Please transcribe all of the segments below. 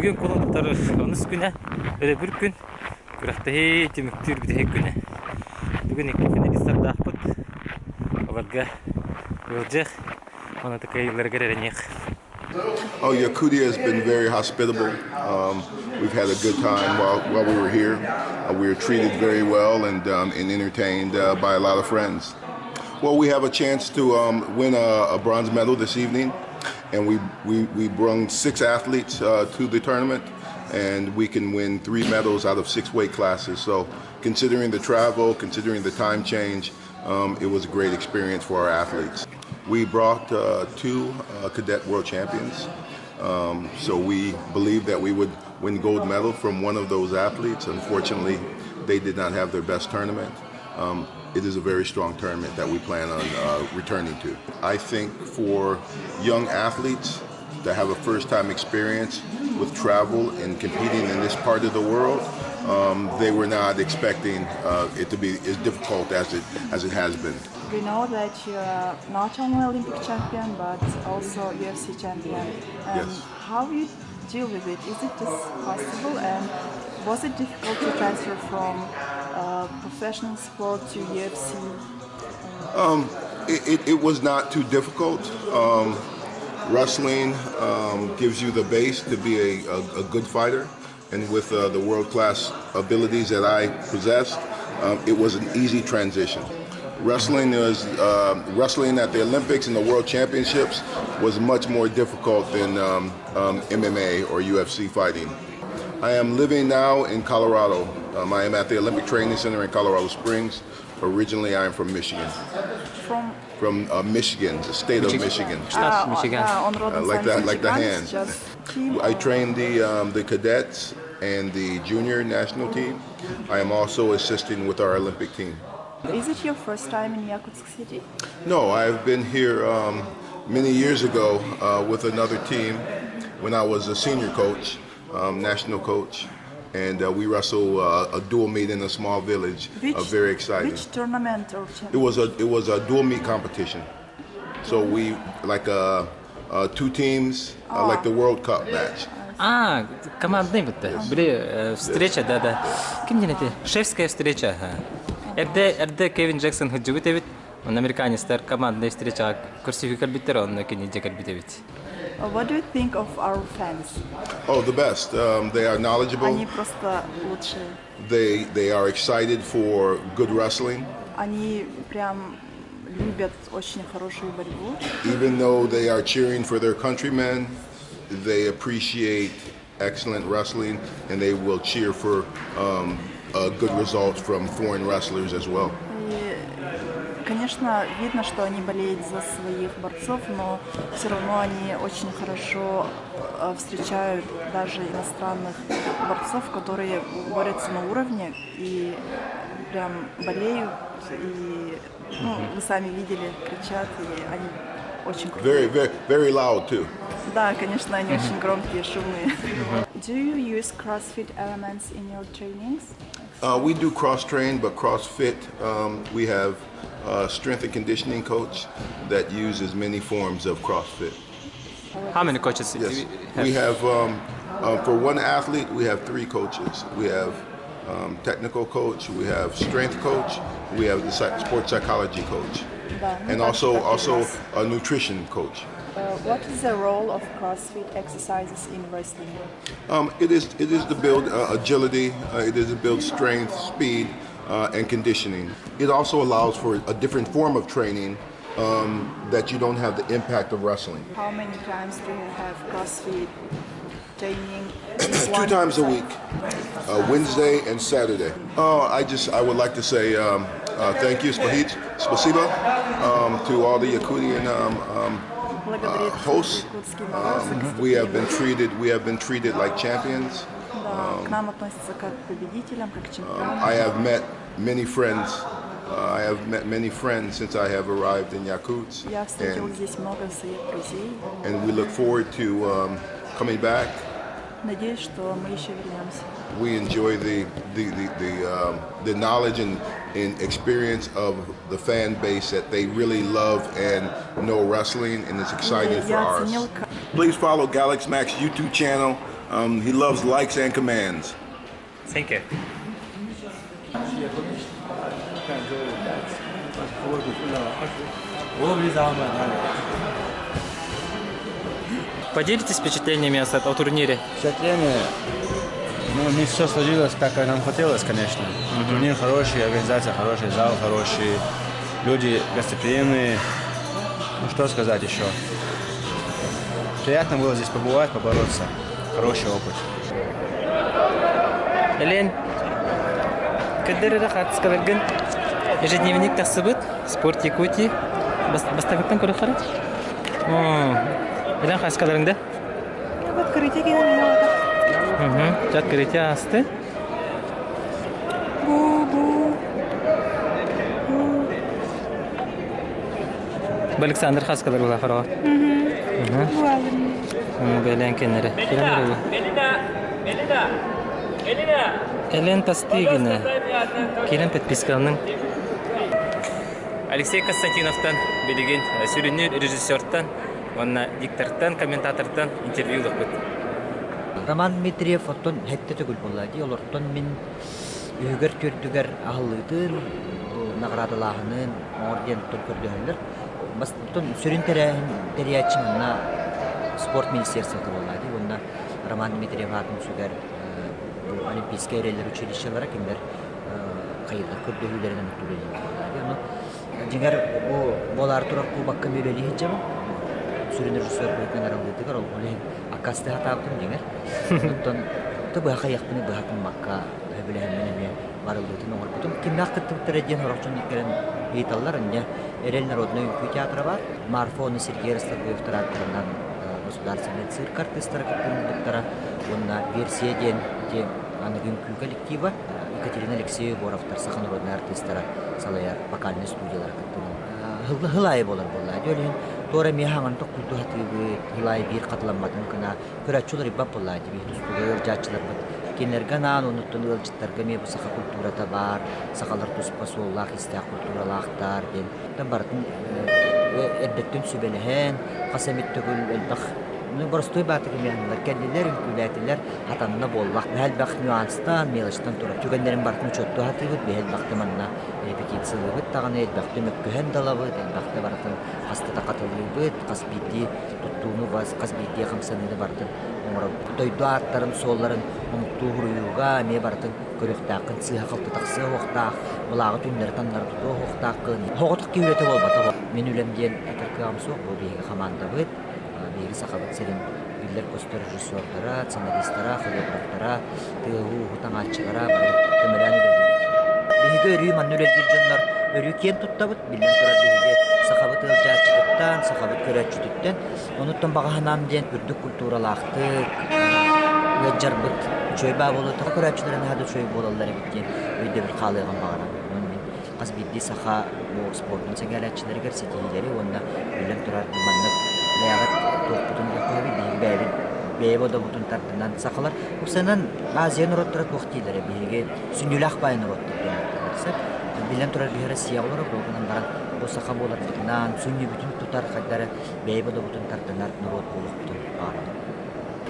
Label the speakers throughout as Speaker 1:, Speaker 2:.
Speaker 1: Бүгін қолындықтар оныс күні, өрі бір күн, күрақтахи теміктер бідіхе күні. Бүгін екі финалистарды ақпыт, оларға өлжеқ, оны такай елдерге рәнеқ.
Speaker 2: Oh, Yakutia has been very hospitable. We've had a good time while we were here. We were treated very well and entertained by a lot of friends. Well, we have a chance to win a bronze medal this evening, and we brought 6 athletes to the tournament, and we can win 3 medals out of 6 weight classes. So, considering the travel, considering the time change, it was a great experience for our athletes. We brought 2 cadet world champions, so we believed that we would win gold medal from one of those athletes. Unfortunately, they did not have their best tournament. It is a very strong tournament that we plan on returning to. I think for young athletes to have a first-time experience with travel and competing in this part of the world, they were not expecting it to be as difficult as it has been.
Speaker 3: We know that you are not only Olympic champion but also UFC champion.
Speaker 2: Yes.
Speaker 3: How you deal with it? Is it just possible? And was it difficult to transfer from professional sport to UFC?
Speaker 2: It was not too difficult. Wrestling gives you the base to be a good fighter, and with the world-class abilities that I possessed, it was an easy transition. Wrestling at the Olympics and the World Championships was much more difficult than MMA or UFC fighting. I am living now in Colorado. I am at the Olympic Training Center in Colorado Springs. Originally, I am from Michigan. From Michigan, the state of Michigan. Like the hand. I train the cadets and the junior national team. I am also assisting with our Olympic team.
Speaker 3: Is it your first time in Yakutsk City?
Speaker 2: No, I've been here many years ago with another team when I was a senior coach, national coach, and we wrestled a dual meet in a small village. Very exciting.
Speaker 3: Which tournament or
Speaker 2: It was a dual meet competition. So we like 2 teams, like the World Cup match.
Speaker 1: Командный вот были встреча, да. Кем не это? Шефская встреча. Эрде Кевин Джексон хаджубит эвит, он американистер командная встреча, курсивик арбитр, он на кине дек арбитровит.
Speaker 3: What do you think of our fans?
Speaker 2: Oh, the best. They are knowledgeable.
Speaker 3: Они просто лучшие.
Speaker 2: They are excited for good wrestling.
Speaker 3: Они прям любят очень хорошую борьбу.
Speaker 2: Even though they are cheering for their countrymen, they appreciate excellent wrestling, and they will cheer for good results from foreign wrestlers as well.
Speaker 3: И, конечно, видно, что они болеют за своих борцов, но все равно они очень хорошо встречают даже иностранных борцов, которые борются на уровне и прям болеют. И вы сами видели, кричат, и они очень крутые.
Speaker 2: Very loud too.
Speaker 3: Да, конечно, они очень громкие, шумные. Do you use CrossFit elements in your trainings?
Speaker 2: We do cross-train, but CrossFit, we have a strength and conditioning coach that uses many forms of CrossFit.
Speaker 1: How many coaches?
Speaker 2: Yes, we have, for one athlete, we have 3 coaches. We have technical coach, we have strength coach, we have the sports psychology coach, and also a nutrition coach.
Speaker 3: What is the role of CrossFit exercises in wrestling?
Speaker 2: It is to build agility. It is to build strength, speed, and conditioning. It also allows for a different form of training that you don't have the impact of wrestling.
Speaker 3: How many times do you have CrossFit training?
Speaker 2: 2 times a week, Wednesday and Saturday. I would like to say thank you, spasiba, to all the Yakutian hosts. We have been treated like champions.
Speaker 3: К нам относятся как к победителям, как к чемпионам.
Speaker 2: I have met many friends. Since I have arrived in Yakutsk.
Speaker 3: Я встретил здесь много своих друзей.
Speaker 2: And we look forward to coming back.
Speaker 3: Надеюсь, что мы еще вернемся.
Speaker 2: We enjoy the knowledge and experience of the fan base that they really love and know wrestling, and it's exciting for ours. Please follow Galax Max YouTube channel. He loves likes and commands.
Speaker 1: Thank you. Поделитесь впечатлениями о турнире?
Speaker 4: Впечатление, не все сложилось так, как нам хотелось, конечно. Турнир хороший, организация хорошая, зал хороший, люди гостеприимные. Ну что сказать еще? Приятно было здесь побывать, побороться. Хороший опыт.
Speaker 1: Элен, кадерера хатскаларган ежедневник тахсыбыт, спорт Якутии. Бастагыттан көрі қара? Элен хатскаларыңда?
Speaker 3: Открытие кино.
Speaker 1: Открытие асты. Александр хатскалар была қара. Белен кеннері. Элен Тастыгина. Келен подписканың. Алексей Константиновтан билеген сүрінер режиссертан, онна диктортан, комментатортан интервьюлық бұд.
Speaker 5: Роман Дмитриев оттон хетте түгіл болады. Олортон мен үйгер түрдігер ағылыдын, нағырадылағының, орден түркірдігілер. Бастон сүрін тәріячімінна спорт министерствоты болады. Онда Роман Дмитриев атын сүгер олимпийский әрелер училищелері кендер қайылдар көрдігілерінен өттілері болады. Жеңер болар тұрар құлбаққа мөлелі хеджемі. Сүрін режиссер көйтінен аралдыдығыр, ол олейін акасты хатабытым жеңер. Оттон бұға яқпыны бұғатын маққа өбіләмінеме барылдытын оңыр бұтым. Кемді ақыттыбыттыр әден орақчын екерін ейталар, Эрель народной театра бар. Марфона Сергей Ростовоевтар аттарынан государственный цирк артисттары доктора. Онна версия ден анығын күй коллектива. Екатерина Алексеева Боровтар саха народный артисттары салаяр вокальный студиялар каттынан. Хылайы болар болар. Жөлін тора мехаңын тоқ күлті хатыбы хылайы бір қатыламадың кына көрәтчілер ибап болар. Студиялар жатчылар бұд. Кенерген ан онуттun ылчыттарга ме саха культурата бар, сахалар туспа соллах истя культуралахтар ден. Табартын эддеттен сүбелehen, касамиттөгүл элбах. Ну борстой батыгы менлер, келлилер, үлкүләтилер хатанна боллах. Бәлбах нюанстан, мелыштан тура. Түгәннәрен бартын чөттү хатыбыт, бәлбахты манна репетициялыбыт таганы элбахты мөккөһен далабыт, элбахты бартын хаста такатылыбыт, каспити туттууну бас, каспити хамсанды бартын. Тойду аттарын солларын туғыруға ме бартын көріқтақын сыға қылты тақсы оқтақ, бұлағы түндер тандар тұты оқтақын. Хоғытық кеуреті болбаты. Мен өлемден әкіркі амсоқ бұл бейгі қаманда бұд, бейгі сақабыт селен үйлер көстер режиссерлара, сценаристара, хореографтара, тығу, ғутаңатчылара, көмірәні бәді. Бейгі өрүй манны өлелдер жонлар өрүй кен тұттабыд, білден тұрар бейгі сақабыт ылжатчытыттан, сақабыт көрәтчүтіттен, онуттан бағаханам ден үрдік культуралақтық, жарбыт чөйба болу та көрәтчүләрен хәдә чөй болалары биткен өйдә бер калыган багара. Мен каз битди саха бу спортның сәгәрәтчеләре гәрсетиләре онда белән турар маннып лягат топытын якыбы бәйбе бәйбе да бутын тартынан сахалар. Усанан Азиян роттырат вакытлары биге сүнүләх байны роттырат. Белән турар бер Россия булыр булган баран бу саха булардан сүнү бүтүн тутар хәдәре бәйбе да бутын тартынан рот булып бутын бар.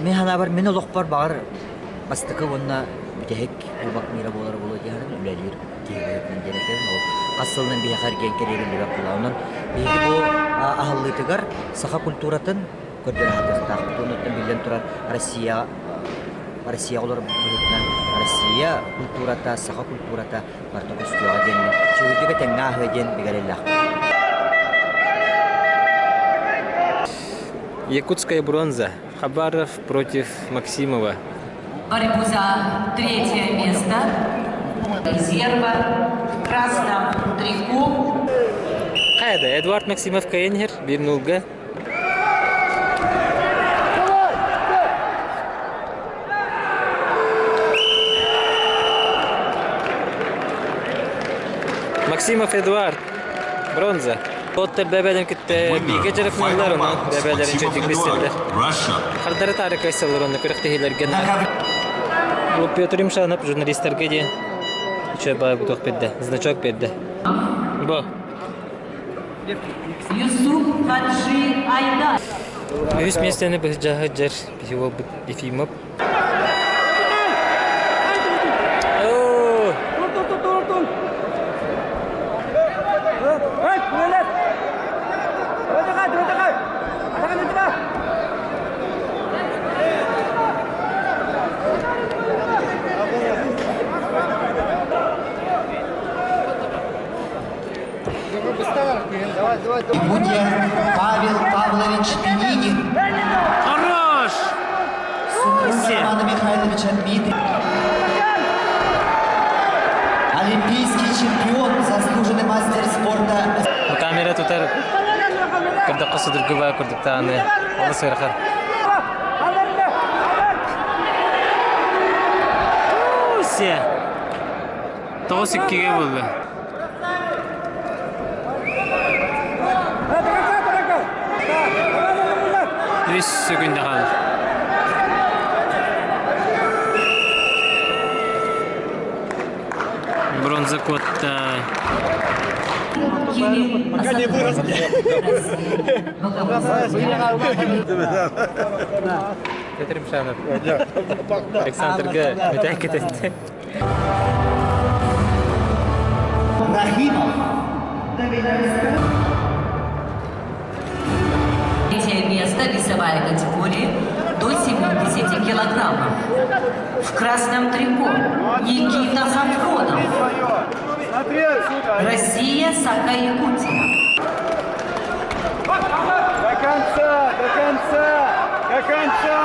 Speaker 5: Мен хана бар мен олық бар бағыр бастықы онна бүтәхек ұлбақ мейра болар болу дегенім үләлер кейбірін денетемін. Ол қасылынан бейхар кенкереген деп бұла. Онын бейгі бұл ағылытығар саха культуратын көрдер хатықтақ. Онын білден тұрар Россия олар бұлытынан Россия культурата, саха культурата барды көстуға денін. Чөйдігі тәңға өйден бігәрелләқ.
Speaker 1: Якутская бронза. Хабаров против Максимова.
Speaker 6: Борьбу за третье место. Резерва в красном трико.
Speaker 1: Қайда, Эдуард Максимов кайенгер, 1-0-га. Максимов Эдуард, бронза. Отты бәбәлен кітті бейге жарықнылар оны бәбәлерін жөтік бестелдер. Қардары тарық айсалар оны көріқтігілерген. Бұл Петр Имшанов журналистерге дейін үші бай бұтық бедді, значок бедді. Бұл.
Speaker 6: Юсуп Хаджи Айдар.
Speaker 1: Üst местени быжжағы жер бихиол Ефимов.
Speaker 7: Судья Павел Павлович Пенигин.
Speaker 1: Хорош!
Speaker 7: Романа Михайловича Дмитрий. Олимпийский чемпион, заслуженный мастер спорта.
Speaker 1: Камера тутар. Кырда кысыдыр гыба кырдыктаны. Алла сыйрахар. Все. 9-2 болды. Üç sekünde kalır. Бронза котта. Кетирим Шанов. Александрга müteahhit etti.
Speaker 7: Рахимов.
Speaker 6: Третье место, весовая категория до 70 килограммов. В красном трико Никита Сафронов. Россия, Саха-Якутия.
Speaker 4: До конца, до конца, до конца!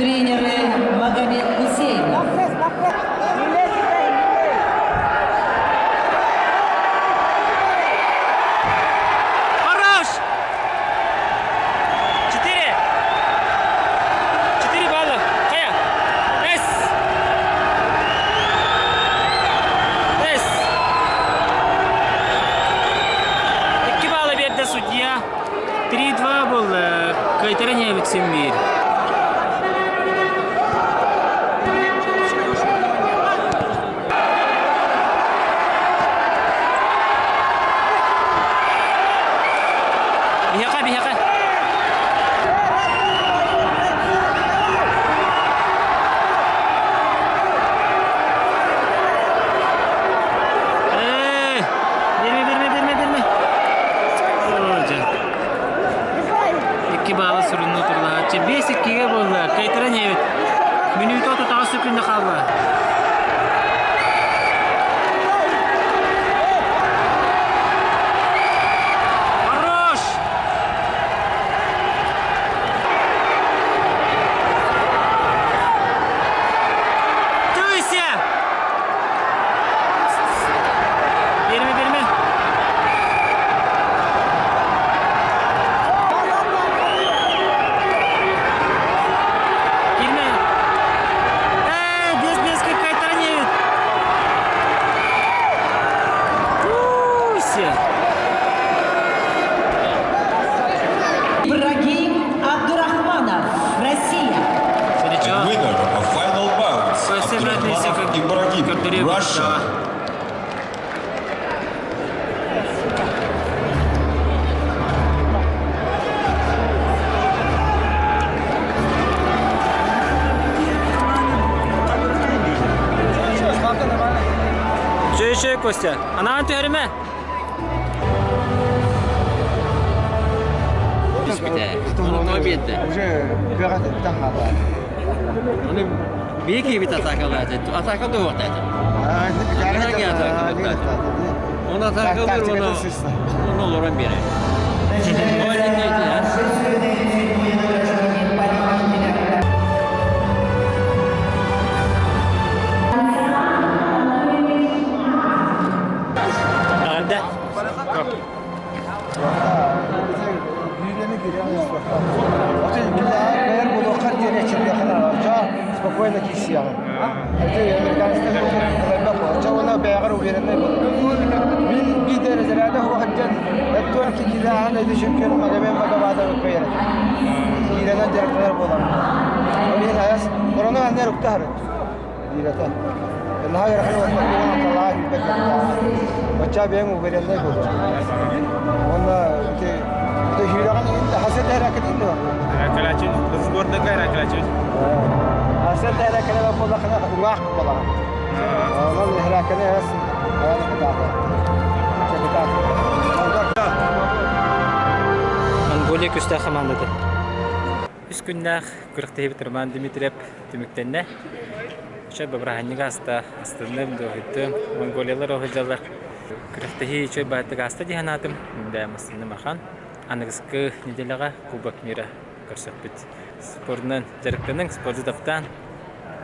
Speaker 6: Тренеры Магомед Гусейнов.
Speaker 1: Хорош! 4 балла. Кая? Эс! 2 балла берді судья. 3-2 болды. Қайтаран ебітсен бер. Бихақа. Берме. Олжа. 2 балла сұрынны тұрла. 5-2-ге болды. Қайтаран ебіт. Минут оты тағы сөпінде қалды. Берме. Girme. Без какая-то нет. Уйся.
Speaker 6: Ибрагим Абдурахманов, Россия.
Speaker 8: Winner of final bounce,
Speaker 1: Спасибо,
Speaker 8: Abdurrahmanov Ibrahim, Russia.
Speaker 1: Şey Kostya. Ana tüherime.
Speaker 4: Уже бегать там надо.
Speaker 5: Беги бит атака да вот это. Он атака он олоран бере.
Speaker 4: Спокойно кисия. Это американский он бегар уверенный был. Мин бидер зрада هو حجن الدور كذا أنا إذا شمكن ما جمع ما جبادة بكير. إذا أنا جربت بولا. ولين هاس كورونا عندنا ركتهر. إذا تا. النهاية رح نوصل طلع بكرة. بچا بيهم uverенный был. والله itu hidangan ini hasil daerah kedua.
Speaker 1: Rakalacın, sporda kay rakalacın.
Speaker 4: hasil daerah kedua pun kena uang pula. والله هراك ناس هذا
Speaker 1: Mongolia küstü komandada. 3 gündür 40 bitirman Dimitriev tümüktenne. Şöyle Brahaniga astındım doğdum. Mongoliyalar hocalar. 40 şöyle batı gasta dihanatım. Minde masını makan. Anıgıskı nedelaga Kubak Mira görsöpbüt. Spordan jarıktanın sporcu daftan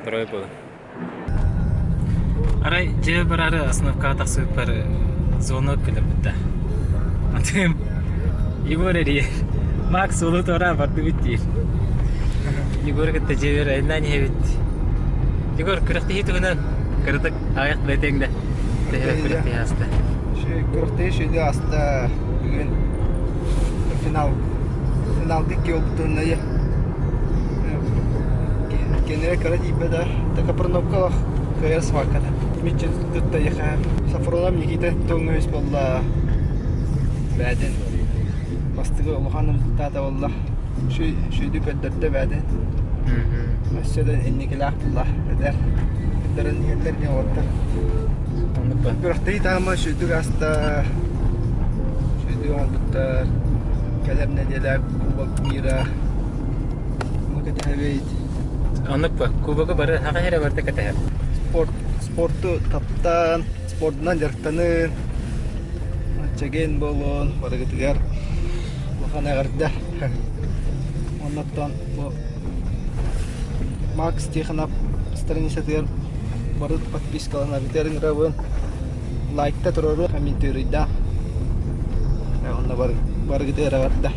Speaker 1: дорой болын. Арай же бір ары основка тақсып бір зона келіп бітті. Антым Егор әрі Макс олы тора барды бітті. Егор кітті же бір айынан не бітті. Егор күріқті хитігінен кірдік аяқ білетеңді. Тәйірі күріқті асты.
Speaker 4: Күріқті шүйді асты бүгін финалдық кеуілтуынайы. Кенерек кара дейбеді, така пырнопқалық көйер сваркада. Митчен тұтта еқа. Сафронам Никита тоңыз болла бәден. Бастығы ұлғаным тата болла. Шүйді көддірді бәден. Мәселен еннекелі ақпылла. Көддерін ниеттеріне оттыр. Күріқті тағыма шүйді ғаста. Шүйді оңдықтар. Кәлер неделер, Кубок Мира. Мұқыт әбейді.
Speaker 1: Anlık Kubak'ı barı haka here barı tekete.
Speaker 4: Sportu taptan, sportundan jarıktanın. Çegen bolon, barı getigar. Bakana garda. Ondan bu
Speaker 9: Макс Тихонов, страница тер, барут подписка на ветерин равен, лайк-та турору, комментируй, да. Он на бар гитера, да.